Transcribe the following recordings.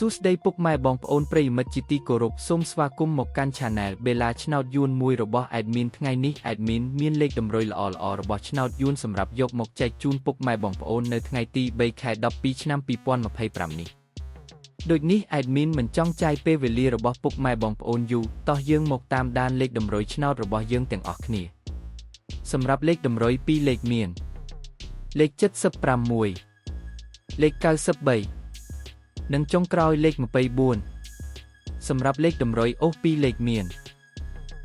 សួស្តីពុកម៉ែបងប្អូនប្រិយមិត្តជាទីគោរពសូមស្វាគមន៍មកកាន់ Channel Bella ឆ្នោតយួនមួយរបស់ Admin ថ្ងៃនេះ Admin មានលេខតម្រុយល្អៗរបស់ឆ្នោតយួនសម្រាប់យកមកចែកជូនពុកម៉ែបងប្អូននៅថ្ងៃទី3 ខែ 12 ឆ្នាំ 2025 នេះដូចនេះ Admin មិនចង់ចាយពេលវេលារបស់ពុកម៉ែបងប្អូនយូរតោះយើងមកតាមដានលេខតម្រុយឆ្នោតរបស់យើងទាំងអស់គ្នាសម្រាប់លេខតម្រុយ2លេខមានលេខ76លេខ93និងចុងក្រោយលេខ24សម្រាប់លេខតម្រុយអូស2លេខមាន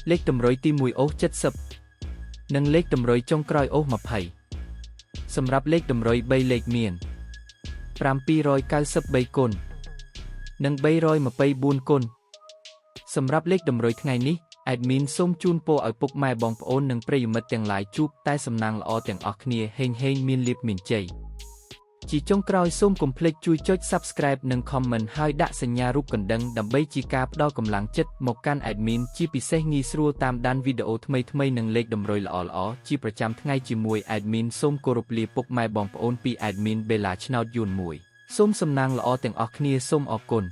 លេខតម្រុយទី1អូស70និងលេខតម្រុយចុងក្រោយអូស20សម្រាប់លេខតម្រុយ3លេខមាន793គុណនិង324គុណសម្រាប់លេខតម្រុយថ្ងៃនេះ Admin សូមជូនពរឲ្យពុកម៉ែបងប្អូននិងប្រិយមិត្តទាំងឡាយជួបតែសំណាងល្អទាំងអស់គ្នាហេងមានលាភមានជ័យជាចុងក្រោយសូមកុំភ្លេចជួយចុច Subscribe និង Comment ហើយដាក់សញ្ញារូបកណ្ដឹងដើម្បីជាការផ្ដល់កម្លាំងចិត្តមកកាន់ Admin ជាពិសេសងាយស្រួលតាមដានវីដេអូថ្មីៗនិងលេខតម្រុយល្អៗជាប្រចាំថ្ងៃជាមួយ Admin សូមគោរពលាពុកម៉ែបងប្អូនពី Admin Bella ឆ្នោតយួនមួយសូមសំណាងល្អទាំងអស់គ្នាសូមអរគុណ